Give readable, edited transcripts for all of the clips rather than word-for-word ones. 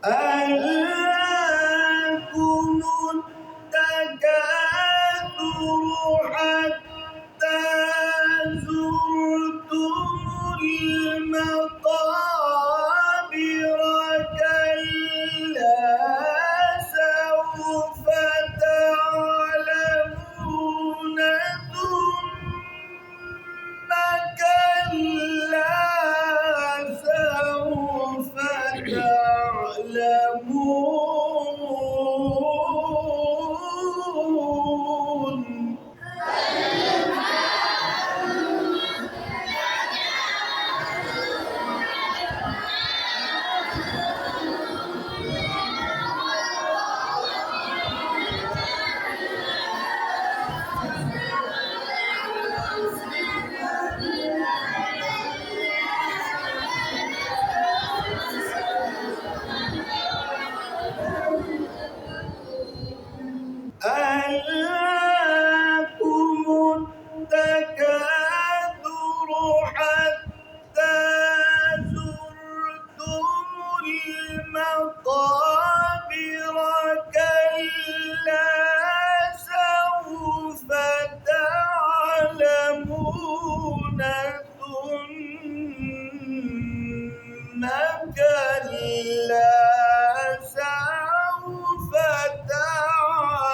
ألهاكم التكاثر حتى زرتم المقابر كلا سوف تعلمون ثم كلا سوف تعلمون. ألهاكم التكاثر حتى زرتم المقابر كلا سوف تعلمون ثم كلا سوف تعلمون.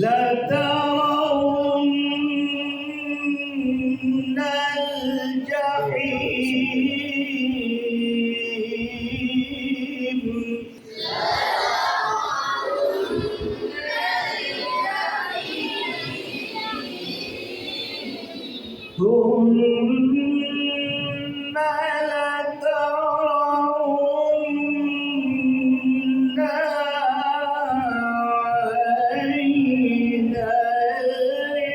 لترون الجحيم ثم لترون عين اليقين.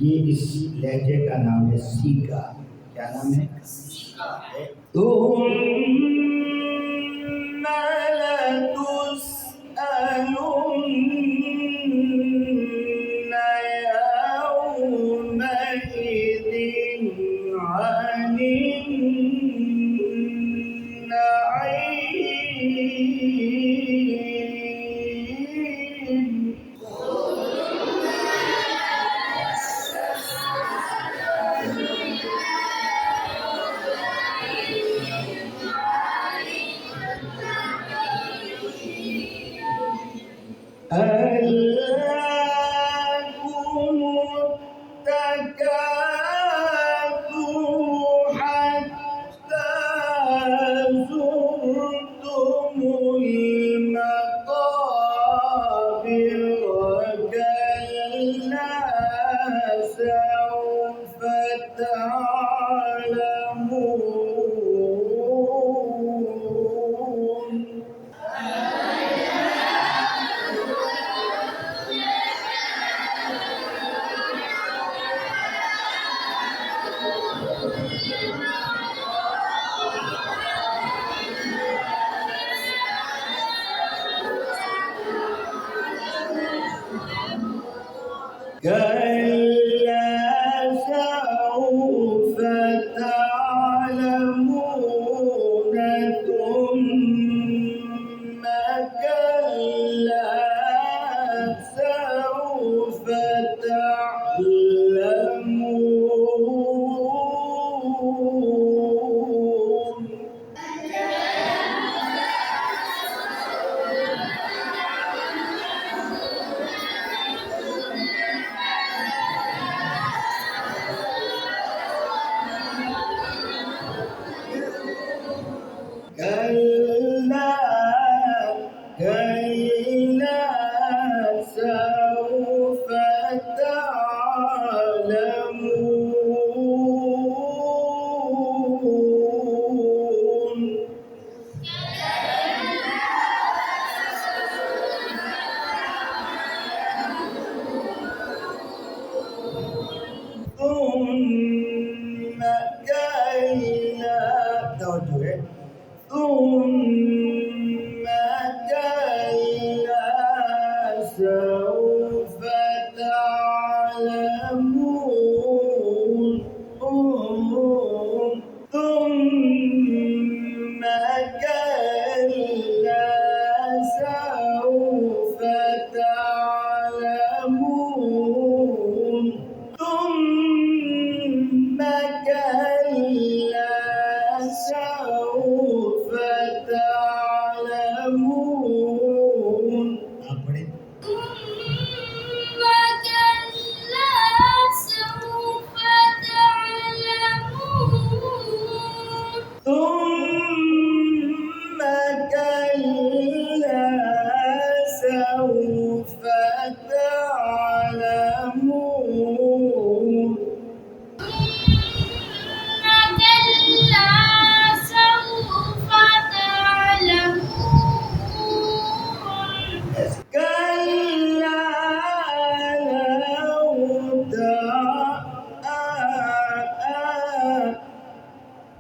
ये इस लहजे का नाम है सीका। क्या नाम है? ثم لتسألن يومئذ عن النعيم. ألهاكم التكاثر حتى زرتم المقابر كلا سوف تعلمون. كلا سوف تعلمون ثم كلا سوف تعلمون. كلا سوف تعلمون ثم كلا توجه ثم كلا سوف تعلمون ثم كلا سوف تعلمون ثم كلا سوف تعلمون આપણે ثم كلا سوف تعلمون ثم كلا سوف تعلمون ثم كلا سوف تعلمون كلا لو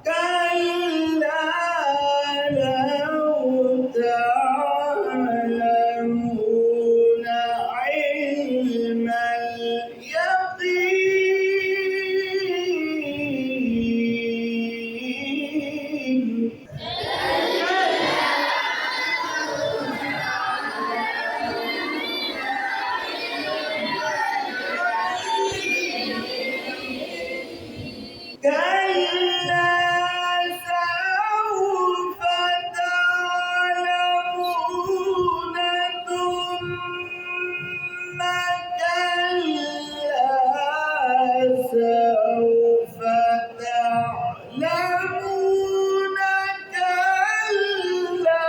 كلا لو تعلمون علم اليقين كلا سوف تعلمون ثم كلا سوف تعلمون كلا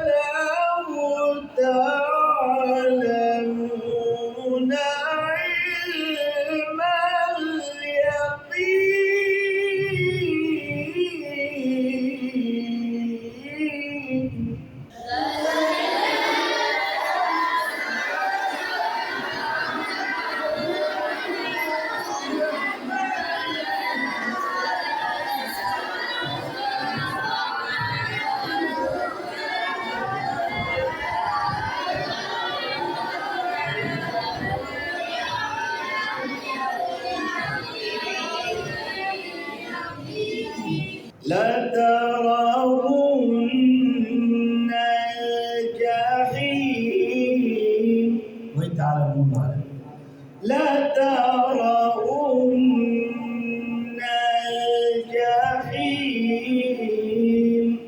لو تعلمون علم اليقين لترون الجحيم وين تعلمون هذا لترون الجحيم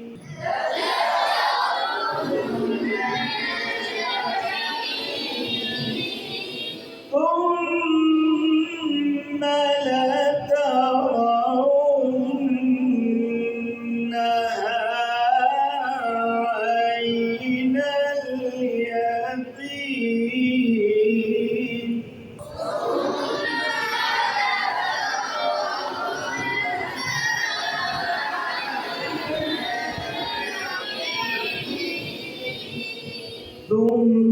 ثم لترونها عين اليقين ثم